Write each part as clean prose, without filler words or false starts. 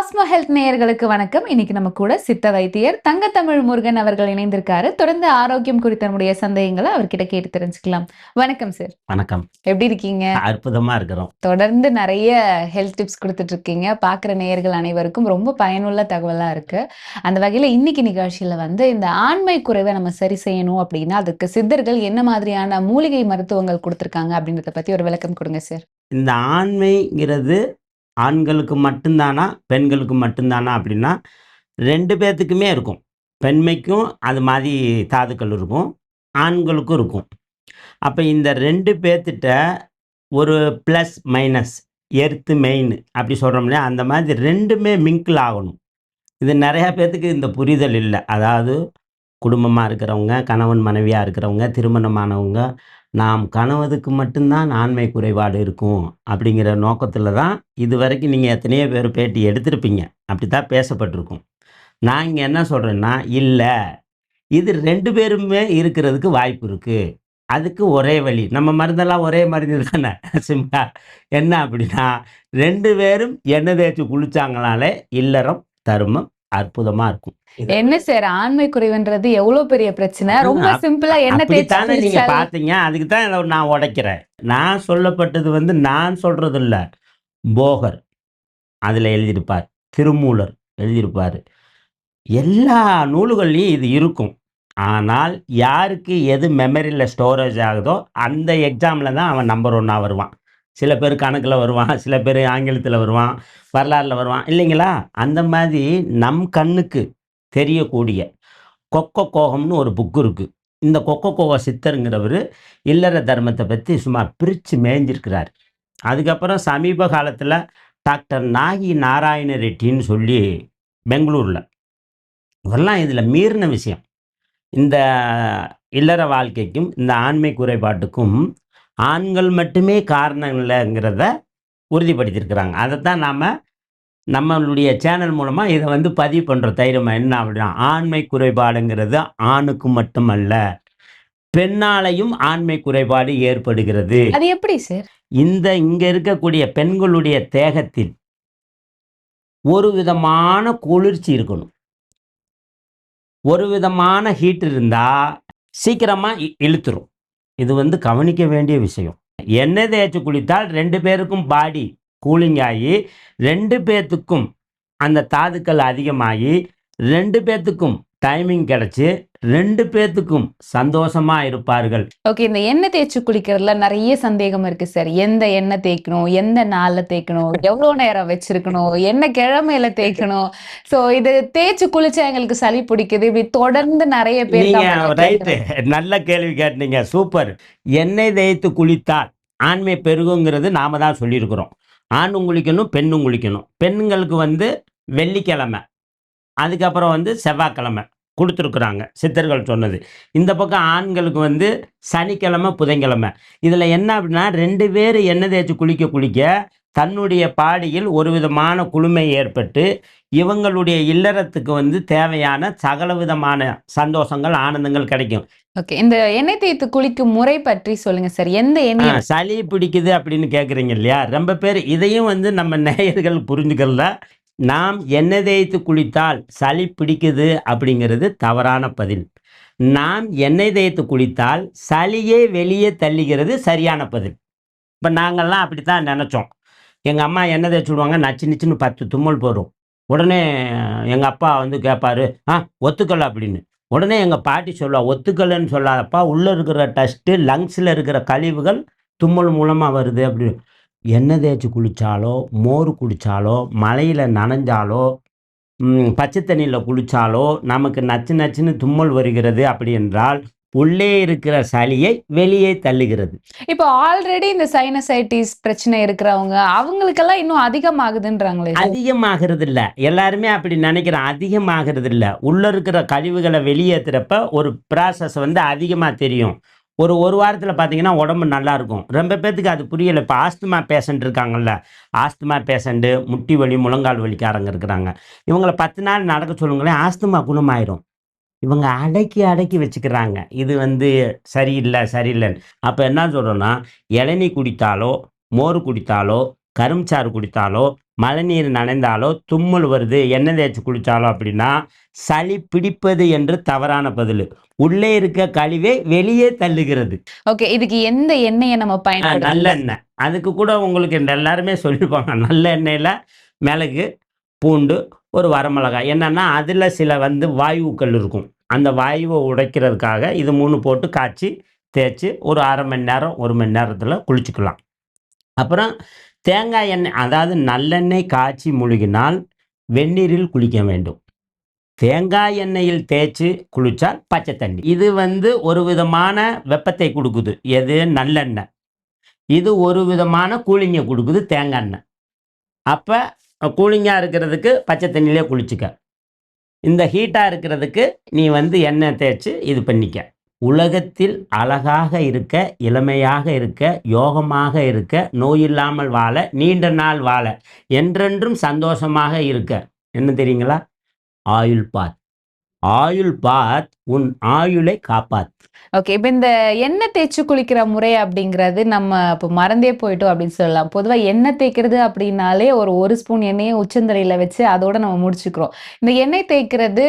Cosmo health நேயர்களுக்கு வணக்கம். இன்னைக்கு நம்ம கூட சித்த வைத்தியர் தங்கத்தமிழ் முருகன் அவர்கள் இணைந்திருக்காரு. தொடர்ந்து ஆரோக்கியம் குறித்த நம்முடைய சந்தேகங்களை அவர்கிட்ட கேட்டு தெரிஞ்சுக்கலாம். வணக்கம் சார். வணக்கம். எப்படி இருக்கீங்க? அற்புதமா இருக்கிறோம். தொடர்ந்து நிறைய ஹெல்த் டிப்ஸ் கொடுத்துட்டு இருக்கீங்க. பார்க்குற நேயர்கள் அனைவருக்கும் ரொம்ப பயனுள்ள தகவலா இருக்கு. அந்த வகையில இன்னைக்கு நிகழ்ச்சியில இந்த ஆண்மை குறைவை நம்ம சரி செய்யணும் அப்படின்னா அதுக்கு சித்தர்கள் என்ன மாதிரியான மூலிகை மருத்துவங்கள் கொடுத்துருக்காங்க அப்படின்றத பத்தி ஒரு விளக்கம் கொடுங்க சார். இந்த ஆண்மைங்கிறது ஆண்களுக்கு மட்டும்தானா பெண்களுக்கு மட்டும்தானா அப்படின்னா 2 பேர்த்துக்குமே இருக்கும். பெண்மைக்கும் அது மாதிரி தாதுக்கள் இருக்கும், ஆண்களுக்கும் இருக்கும். அப்போ இந்த 2 பேர்த்திட்ட ஒரு ப்ளஸ் மைனஸ் எர்த்து மெயின் அப்படி சொல்கிறோம் இல்லையா, அந்த மாதிரி 2மே மிங்கிள் ஆகணும். இது நிறையா பேர்த்துக்கு இந்த புரிதல் இல்லை. அதாவது குடும்பமாக இருக்கிறவங்க, கணவன் மனைவியாக இருக்கிறவங்க, திருமணமானவங்க, நாம் கணவனுக்கு மட்டும்தான் ஆண்மை குறைபாடு இருக்கும் அப்படிங்கிற நோக்கத்தில் தான் இது வரைக்கும் நீங்கள் எத்தனையோ பேர் பேட்டி எடுத்திருப்பீங்க. அப்படி தான் பேசப்பட்டிருக்கும். நான் இங்கே என்ன சொல்கிறேன்னா, இல்லை, இது 2 பேருமே இருக்கிறதுக்கு வாய்ப்பு இருக்குது. அதுக்கு ஒரே வழி, நம்ம மருந்தெல்லாம் ஒரே மருந்து தானே, சிம்பிளா. என்ன அப்படின்னா 2 பேரும் எண்ணெய் தேய்ச்சி குளிச்சாங்கனாலே இல்லறம் தருமம் அற்புதமாக இருக்கும். என்ன சார் ஆண்மை குறைவுன்றது எவ்வளவு பெரிய பிரச்சனை? ரொம்ப சிம்பிளா என்ன தேய்ச்சி நீங்க பாத்தீங்க. அதுக்கு தான் நான் உடைக்கிறேன். நான் சொல்லப்பட்டது நான் சொல்றது இல்ல, போகர் அதுல எழுதியிருப்பார், திருமூலர் எழுதியிருப்பார், எல்லா நூல்கள்லையும் இது இருக்கும். ஆனால் யாருக்கு எது மெமரியில் ஸ்டோரேஜ் ஆகுதோ அந்த எக்ஸாமில் தான் அவன் நம்பர் 1 வருவான். சில பேர் கணக்கில் வருவான், சில பேர் ஆங்கிலத்தில் வருவான், வரலாறில் வருவான், இல்லைங்களா? அந்த மாதிரி நம் கண்ணுக்கு தெரியக்கூடிய கொக்க கோகம்னு ஒரு புக்கு இருக்குது. இந்த கொக்க கோக சித்தருங்கிறவர் இல்லற தர்மத்தை பற்றி சும்மா பிரித்து மேய்ஞ்சிருக்கிறார். அதுக்கப்புறம் சமீப காலத்தில் டாக்டர் நாகி நாராயண ரெட்டின்னு சொல்லி பெங்களூரில், இதெல்லாம் இதில் மீறின விஷயம். இந்த இல்லற வாழ்க்கைக்கும் இந்த ஆண்மை குறைபாட்டுக்கும் ஆண்கள் மட்டுமே காரணம் இல்லைங்கிறத உறுதிப்படுத்தியிருக்கிறாங்க. அதைத்தான் நாம் நம்மளுடைய சேனல் மூலமாக இதை பதிவு பண்ணுற தைரியமாக. என்ன அப்படின்னா, ஆண்மை குறைபாடுங்கிறது ஆணுக்கு மட்டுமல்ல, பெண்ணாலையும் ஆண்மை குறைபாடு ஏற்படுகிறது. அது எப்படி சார்? இங்கே இருக்கக்கூடிய பெண்களுடைய தேகத்தில் ஒரு விதமான குளிர்ச்சி இருக்கணும், ஒரு விதமான ஹீட் இருந்தால் சீக்கிரமாக இழுத்துரும். இது கவனிக்க வேண்டிய விஷயம். எண்ணெய் தேய்ச்சி குளித்தால் 2 பேருக்கும் பாடி கூலிங் ஆகி 2 பேர்த்துக்கும் அந்த தாதுக்கள் அதிகமாகி 2 பேர்த்துக்கும் டைமிங் கிடச்சி 2 பேர்த்துக்கும் சந்தோஷமாக இருப்பார்கள். ஓகே, இந்த எண்ணெய் தேய்ச்சி குளிக்கிறதுல நிறைய சந்தேகம் இருக்கு சார். எந்த எண்ணெய் தேய்க்கணும், எந்த நாளில் தேய்க்கணும், எவ்வளோ நேரம் வச்சிருக்கணும், என்ன கிழமையில தேய்க்கணும். ஸோ இது தேய்ச்சி குளிச்சா எங்களுக்கு சளி பிடிக்குது, இப்படி தொடர்ந்து நிறைய பேர். ரைட்டு, நல்ல கேள்வி கேட்டீங்க, சூப்பர். எண்ணெய் தேய்த்து குளித்தால் ஆண்மை பெருகுங்கிறது நாம தான் சொல்லியிருக்கிறோம். ஆணும் குளிக்கணும், பெண்ணும் குளிக்கணும். பெண்களுக்கு வெள்ளிக்கிழமை, அதுக்கப்புறம் செவ்வாய்க்கிழமை கொடுத்துருக்குறாங்க சித்தர்கள் சொன்னது. இந்த பக்கம் ஆண்களுக்கு சனிக்கிழமை, புதன்கிழமை. இதில் என்ன அப்படின்னா 2 பேர் எண்ணெய் தேய்ச்சி குளிக்க தன்னுடைய பாடியில் ஒரு விதமான குளுமை ஏற்பட்டு இவங்களுடைய இல்லறத்துக்கு தேவையான சகல விதமான சந்தோஷங்கள், ஆனந்தங்கள் கிடைக்கும். ஓகே, இந்த எண்ணெய் தேய்த்து குளிக்கும் முறை பற்றி சொல்லுங்க சார். எந்த எண்ணெய் சளி பிடிக்குது அப்படின்னு கேட்குறீங்க இல்லையா? ரொம்ப பேர் இதையும் நம்ம நேயர்கள் புரிஞ்சுக்கல. நாம் எண்ணெய் தேய்த்து குளித்தால் சளி பிடிக்குது அப்படிங்கிறது தவறான பதில். நாம் எண்ணெய் தேய்த்து குளித்தால் சளியே வெளியே தள்ளுகிறது சரியான பதில். இப்போ நாங்கள்லாம் அப்படி தான் நினச்சோம். எங்கள் அம்மா எண்ணெய் தேய்ச்சி விடுவாங்க, நச்சு நிச்சுன்னு 10 தும்மல் போடும். உடனே எங்கள் அப்பா கேட்பாரு, ஒத்துக்கல அப்படின்னு. உடனே எங்கள் பாட்டி சொல்லுவா, ஒத்துக்கலைன்னு சொல்லாதப்பா, உள்ளே இருக்கிற டஸ்ட்டு, லங்ஸில் இருக்கிற கழிவுகள் தும்மல் மூலமாக வருது அப்படின்னு. எண்ணெய் தேய்ச்சி குளித்தாலோ, மோர் குடித்தாலோ, மழையில் நனைஞ்சாலோ, பச்சை தண்ணியில் குளித்தாலோ நமக்கு நச்சு நச்சுன்னு தும்மல் வருகிறது அப்படி என்றால் உள்ளே இருக்கிற சளியை வெளியே தள்ளுகிறது. இப்போ ஆல்ரெடி இந்த சைனசைட்டிஸ் பிரச்சனை இருக்கிறவங்க அவங்களுக்கெல்லாம் இன்னும் அதிகமாகுதுன்றாங்களே? அதிகமாகிறது இல்லை, எல்லாருமே அப்படி நினைக்கிறோம். அதிகமாகிறது இல்லை, உள்ளே இருக்கிற கழிவுகளை வெளியேற்றுறப்ப ஒரு ப்ராசஸ் அதிகமாக தெரியும். ஒரு வாரத்தில் பார்த்தீங்கன்னா உடம்பு நல்லாயிருக்கும். ரொம்ப பேர்த்துக்கு அது புரியலை. இப்போ ஆஸ்துமா பேஷண்ட் இருக்காங்கல்ல, ஆஸ்துமா பேஷண்ட்டு, முட்டி வலி, முழங்கால் வலிக்காரங்க இருக்கிறாங்க. இவங்களை 10 நாள் நடக்க சொல்லுங்களேன், ஆஸ்துமா குணமாயிரும். இவங்க அடக்கி வச்சுக்கிறாங்க. இது சரியில்லைன்னு. அப்போ என்ன சொல்கிறோன்னா, இளநீ குடித்தாலோ, மோர் குடித்தாலோ, கரும்புச்சாறு குடித்தாலோ, மழைநீர் நனைந்தாலோ, தும்மல் வருது, எண்ணெய் தேய்ச்சி குளிச்சாலோ அப்படின்னா, சளி பிடிப்பது என்று தவறான பதிலு. உள்ளே இருக்க கழிவை வெளியே தள்ளுகிறது. ஓகே. இதுக்கு எந்த எண்ணெய நம்ம பயன்படுத்தலாம்? நல்லெண்ணெய். அதுக்கு கூட உங்களுக்கு எல்லாருமே சொல்லியிருப்பாங்க. நல்லெண்ணெயில மிளகு, பூண்டு, ஒரு வரமிளகாய். என்னன்னா, அதில சில வந்து வாயுக்கள் இருக்கும். அந்த வாயுவ உடைக்கிறதுக்காக இது 3 போட்டு காய்ச்சி, தேய்ச்சு ஒரு 1/2 மணி நேரம், 1 மணி நேரத்தில குளிச்சுக்கலாம். அப்புறம் தேங்காய் எண்ணெய், அதாவது நல்லெண்ணெய் காய்ச்சி முழுகினால் வெந்நீரில் குளிக்க வேண்டும். தேங்காய் எண்ணெயில் தேய்ச்சு குளிச்சால் பச்சை தண்ணி. இது வந்து ஒரு விதமான வெப்பத்தை குடுக்குது. எது? நல்லெண்ணெய். இது ஒரு விதமான கூலிங்க குடுக்குது தேங்காய் எண்ணெய். அப்ப கூலிங்கா இருக்கிறதுக்கு பச்சை தண்ணியிலே குளிச்சுக்க. இந்த ஹீட்டா இருக்கிறதுக்கு நீ வந்து எண்ணெய் தேய்ச்சு இது பண்ணிக்க. உலகத்தில் அழகாக இருக்க, இளமையாக இருக்க, யோகமாக இருக்க, நோயில்லாமல் வாழ, நீண்ட நாள் வாழ, என்றென்றும் சந்தோஷமாக இருக்க என்ன தெரியுங்களா? ஆயுள் பாத். ஆயுள் பாத் உன் ஆயுளை காப்பாத். ஓகே. இப்ப இந்த எண்ணெய் தேய்ச்சு குளிக்கிற முறை அப்படிங்கிறது நம்ம இப்ப மறந்தே போயிட்டோம் அப்படின்னு சொல்லலாம். பொதுவா எண்ணெய் தேய்க்கிறது அப்படின்னாலே ஒரு 1 ஸ்பூன் எண்ணெய உச்சந்தலையில வச்சு அதோட நம்ம முடிச்சுக்கிறோம். இந்த எண்ணெய் தேய்க்கிறது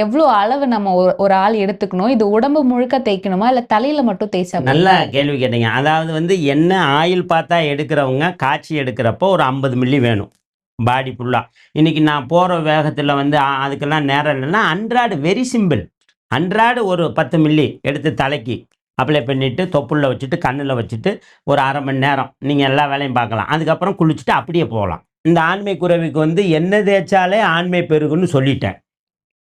எவ்ளோ அளவு நம்ம ஒரு ஆள் எடுத்துக்கணும்? இது உடம்பு முழுக்க தேய்க்கணுமா? இல்ல தலையில மட்டும் தேய்ச்சா போதுமா? நல்ல கேள்வி கேட்டீங்க. அதாவது வந்து எண்ணெய் ஆயில் பாத்தா எடுக்கிறவங்க காய்ச்சி எடுக்கிறப்போ ஒரு 50 மில்லி வேணும். பாடி ஃபுல்லா. இன்னைக்கு நான் போற வேகத்துல வந்து அதுக்கெல்லாம் நேரம் இல்லைன்னா, அன்றாட வெரி சிம்பிள். அன்றாட ஒரு 10 மில்லி எடுத்து தலைக்கு அப்ளை பண்ணிட்டு, தொப்புள்ள வச்சுட்டு, கண்ணுல வச்சுட்டு, ஒரு 1/2 மணி நேரம் நீங்க எல்லா வேலையும் பார்க்கலாம். அதுக்கப்புறம் குளிச்சுட்டு அப்படியே போகலாம். இந்த ஆண்மை குறைவுக்கு வந்து எண்ணெய் தேய்ச்சாலே ஆண்மை பெருகுன்னு சொல்லிட்டேன்.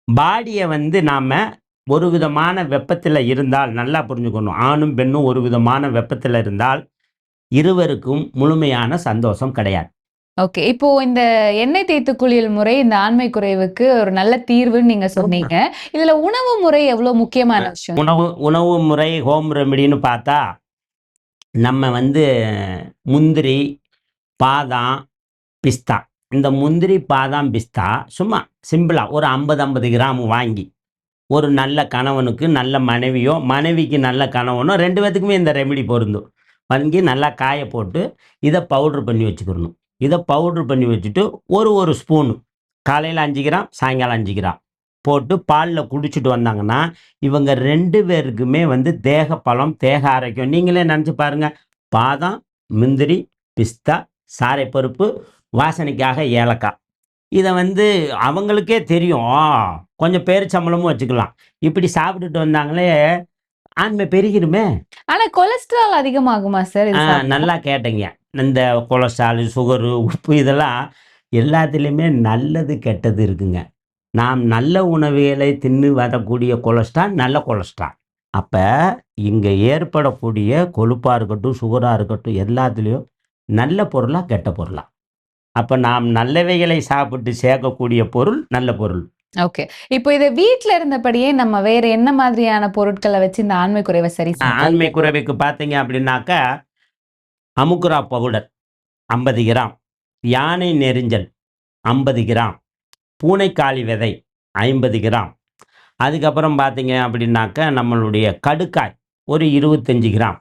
பாடிய வந்து நாம ஒரு விதமான வெப்பத்துல இருந்தால், நல்லா புரிஞ்சுக்கணும். ஆணும், பெண்ணும் ஒரு விதமான வெப்பத்துல இருந்தால், இருவருக்கும் முழுமையான சந்தோஷம் கிடையாது. ஓகே. இப்போ இந்த எண்ணெய் தேய்த்து குளியல் முறை இந்த ஆண்மை குறைவுக்கு ஒரு நல்ல தீர்வுன்னு நீங்க சொன்னீங்க. இதுல உணவு முறை எவ்ளோ முக்கியமான விஷயம்? உணவு முறை ஹோம் ரெமெடின்னு பார்த்தா, நம்ம வந்து முந்திரி, பாதாம், பிஸ்தா. இந்த முந்திரி, பாதாம், பிஸ்தா சும்மா சிம்பிளா ஒரு 50, 50 கிராம் வாங்கி, ஒரு நல்ல கணவனுக்கு நல்ல மனைவியோ, மனைவிக்கு நல்ல கணவனோ 2 பேத்துக்குமே இந்த ரெமெடி பொருந்தும். வாங்கி நல்லா காய போட்டு, இத பவுடர் பண்ணி வச்சுக்கிறணும். இத பவுடர் பண்ணி வச்சுட்டு, ஒரு ஸ்பூனு காலையில 5 கிராம், சாயங்காலம் 5 கிராம் போட்டு பால்ல குடிச்சிட்டு வந்தாங்கன்னா, இவங்க 2 பேருக்குமே வந்து தேக பலம், தேக ஆரோக்கியம். நீங்களே நெனச்சு பாருங்க. பாதாம், முந்திரி, பிஸ்தா, சாரைப்பருப்பு, வாசனைக்காக ஏலக்காய். இத வந்து அவங்களுக்கே தெரியும். கொஞ்சம் பேரிச்சம்பழமும் வச்சுக்கலாம். இப்படி சாப்பிட்டுட்டு வந்தாங்களே, ஆண்மை பெருகிருமே! ஆனா கொலஸ்ட்ரால் அதிகமாகுமா சார் இது சாப்பிட்டா? நல்லா கேட்டீங்க. இந்த கொலஸ்ட்ரால், சுகரு, உப்பு இதெல்லாம் எல்லாத்துலயுமே நல்லது, கெட்டது இருக்குங்க. நாம் நல்ல உணவுகளை தின்னு வரக்கூடிய கொலஸ்ட்ரால் நல்ல கொலஸ்ட்ரால். அப்ப இங்க ஏற்படக்கூடிய கொழுப்பா இருக்கட்டும், சுகரா இருக்கட்டும் எல்லாத்துலயும் நல்ல பொருளா, கெட்ட பொருளா? அப்ப நாம் நல்லவைகளை சாப்பிட்டு சேர்க்கக்கூடிய பொருள் நல்ல பொருள். ஓகே. இப்போ இத வீட்ல இருந்தபடியே நம்ம வேற என்ன மாதிரியான பொருட்கள வச்சு இந்த ஆண்மை குறைவ சரி செய்யலாம்? ஆண்மை குறைவுக்கு பார்த்தீங்க அப்படின்னாக்கா, அமுக்குரா பவுடர் 50 கிராம், யானை நெரிஞ்சல் 50 கிராம், பூனைக்காளி விதை 50 கிராம். அதுக்கப்புறம் பார்த்தீங்க அப்படின்னாக்கா, நம்மளுடைய கடுக்காய் ஒரு 25 கிராம்.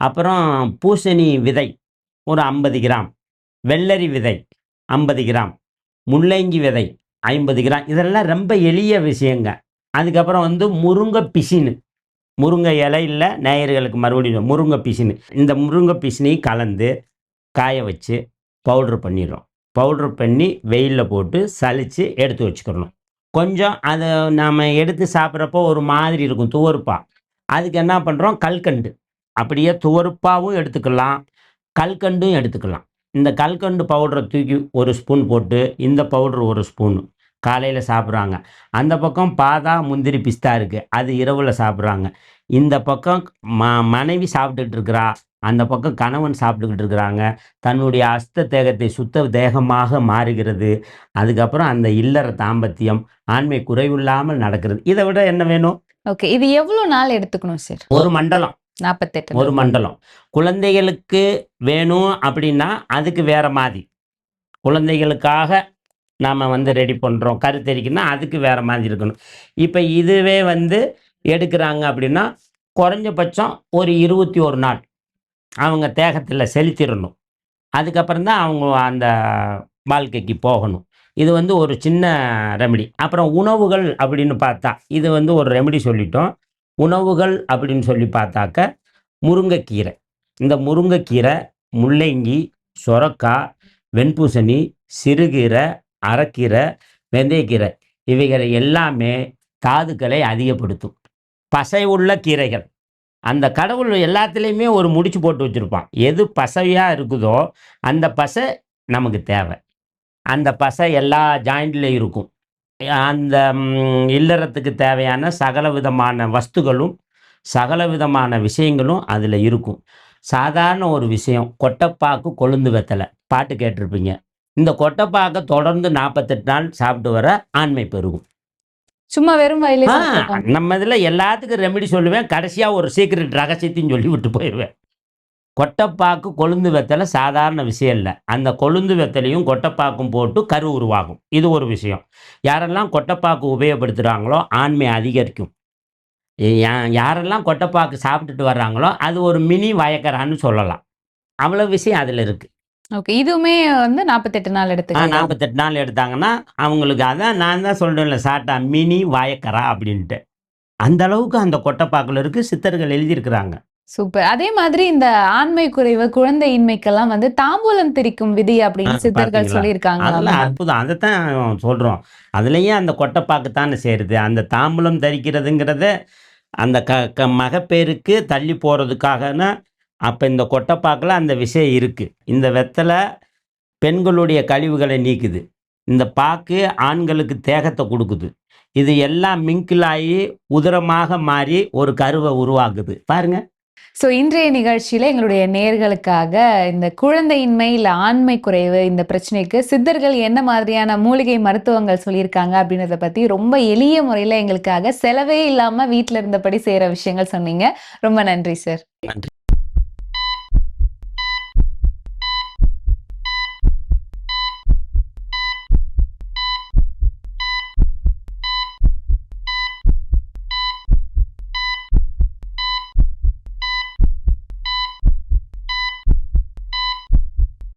அப்புறம் பூசணி விதை ஒரு 50 கிராம், வெள்ளரி விதை 50 கிராம், முள்ளங்கி விதை 50 கிராம். இதெல்லாம் ரொம்ப எளிய விஷயங்க. அதுக்கப்புறம் வந்து முருங்கை பிசினு. முருங்கை இலை இல்ல, நேயர்களுக்கு மறுபடியும் முருங்கை பிசினு. இந்த முருங்கை பிசினையும் கலந்து காய வச்சு பவுடர் பண்ணிடுறோம். பவுடர் பண்ணி வெயில்ல போட்டு சலிச்சு எடுத்து வச்சுக்கிறணும். கொஞ்சம் அத நாம எடுத்து சாப்பிட்றப்போ ஒரு மாதிரி இருக்கும் துவர்ப்பா. அதுக்கு என்ன பண்றோம்? கல்கண்டு. அப்படியே துவர்ப்பாவும் எடுத்துக்கலாம், கல்கண்டும் எடுத்துக்கலாம். இந்த கல்கண்டு பவுடர தூக்கி 1 ஸ்பூன் போட்டு, இந்த பவுடர் 1 ஸ்பூன் காலையில சாப்பிடுறாங்க. அந்த பக்கம் பாதாம், முந்திரி, பிஸ்தா இருக்கு. அது இரவுல சாப்பிடுறாங்க. இந்த பக்கம் மனைவி சாப்பிட்டுட்டு இருக்கிறா. அந்த பக்கம் கணவன் சாப்பிட்டுக்கிட்டு இருக்கிறாங்க. தன்னுடைய அஸ்த தேகத்தை சுத்த தேகமாக மாறுகிறது. அதுக்கப்புறம் அந்த இல்லற தாம்பத்தியம், ஆண்மை குறைவில்லாமல் நடக்கிறது. இத விட என்ன வேணும்? ஓகே. இது எவ்ளோ நாள் எடுத்துக்கணும் சார்? ஒரு மண்டலம். 48 ஒரு மண்டலம். குழந்தைகளுக்கு வேணும் அப்படின்னா, அதுக்கு வேற மாதிரி. குழந்தைகளுக்காக நாம வந்து ரெடி பண்றோம். கருத்தரிக்குன்னா அதுக்கு வேற மாதிரி இருக்கணும். இப்ப இதுவே வந்து எடுக்குறாங்க அப்படின்னா, குறைஞ்சபட்சம் ஒரு 21 நாள் அவங்க தேகத்துல செலுத்திறணும். அதுக்கப்புறம் தான் அவங்க அந்த வாழ்க்கைக்கு போகணும். இது வந்து ஒரு சின்ன ரெமெடி. அப்புறம் உணவுகள் அப்படின்னு பார்த்தா, இது வந்து ஒரு ரெமெடி சொல்லிட்டோம். உணவுகள் அப்படின்னு சொல்லி பார்த்தாக்க, முருங்கைக்கீரை. இந்த முருங்கைக்கீரை, முள்ளங்கி, சொரக்கா, வெண்பூசணி, சிறுகீரை, அரக்கீரை, வெந்தயக்கீரை இவைகளை எல்லாமே தாதுக்களை அதிகப்படுத்தும். பசை உள்ள கீரைகள். அந்த கடவுள் எல்லாத்துலேயுமே ஒரு முடிச்சு போட்டு வச்சுருப்பான். எது பசையாக இருக்குதோ அந்த பசை நமக்கு தேவை. அந்த பசை எல்லா ஜாயிண்ட்லேயும் இருக்கும். அந்த இல்லறத்துக்கு தேவையான சகல விதமான வஸ்துகளும் சகல விதமான விஷயங்களும் அதில் இருக்கும். சாதாரண ஒரு விஷயம், கொட்டைப்பாக்கு கொழுந்து வெத்தலை பாட்டு கேட்டிருப்பீங்க. இந்த கொட்டைப்பாக்கை தொடர்ந்து 48 நாள் சாப்பிட்டு வர ஆண்மை பெருகும். சும்மா வெறும் வாயிலே ஆ சாப்பிடலாம். நம்ம இதில் எல்லாத்துக்கும் ரெமெடி சொல்லுவேன். கடைசியாக ஒரு சீக்ரெட் ரகசியத்தையும் சொல்லி விட்டு போயிடுவேன். கொட்டைப்பாக்கு கொழுந்து வெத்தலை சாதாரண விஷயம் இல்லை. அந்த கொழுந்து வெத்தலையும் கொட்டைப்பாக்கும் போட்டு கரு உருவாகும். இது ஒரு விஷயம். யாரெல்லாம் கொட்டைப்பாக்கு உபயோகப்படுத்துகிறாங்களோ ஆண்மை அதிகரிக்கும். யாரெல்லாம் கொட்டைப்பாக்கு சாப்பிட்டுட்டு வர்றாங்களோ அது ஒரு மினி வயக்கரான்னு சொல்லலாம். அவ்வளோ விஷயம் அதில் இருக்குது. ஓகே. இதுவுமே வந்து 48 நாள் எடுத்துக்கலாம். 48 நாள் எடுத்தாங்கன்னா அவங்களுக்கு அதான் நான் தான் சொல்கிறேன்ல சாட்டா மினி வயக்கரா அப்படின்ட்டு. அந்த அளவுக்கு அந்த கொட்டைப்பாக்கில் இருக்குது. சித்தர்கள் எழுதியிருக்கிறாங்க. சூப்பர். அதே மாதிரி இந்த ஆண்மை குறைவு, குழந்தையின்மைக்கெல்லாம் வந்து தாம்பூலம் திரிக்கும் விதி அப்படின்னு சித்தர்கள் பார்த்தீங்களா? சொல்லியிருக்காங்க. அதெல்லாம் அற்புதம். அதைத்தான் சொல்கிறோம். அதுலேயும் அந்த கொட்டைப்பாக்கு தானே சேருது. அந்த தாம்பூலம் தரிக்கிறதுங்கிறத அந்த க க மகப்பேறுக்கு தள்ளி போகிறதுக்காகனா, அப்போ இந்த கொட்டைப்பாக்கில் அந்த விஷயம் இருக்குது. இந்த வெத்தலை பெண்களுடைய கழிவுகளை நீக்குது. இந்த பாக்கு ஆண்களுக்கு தேகத்தை கொடுக்குது. இது எல்லாம் மிங்கிள் ஆகி உதிரமாக மாறி ஒரு கருவை உருவாக்குது. பாருங்க. ஸோ இன்றைய நிகழ்ச்சியில எங்களுடைய நேயர்களுக்காக இந்த குழந்தையின்மை இல்ல ஆண்மை குறைவு இந்த பிரச்சனைக்கு சித்தர்கள் என்ன மாதிரியான மூலிகை மருத்துவங்கள் சொல்லியிருக்காங்க அப்படின்றத பத்தி ரொம்ப எளிய முறையில எங்களுக்காக செலவே இல்லாம வீட்ல இருந்தபடி செய்யற விஷயங்கள் சொன்னீங்க. ரொம்ப நன்றி சார். நன்றி.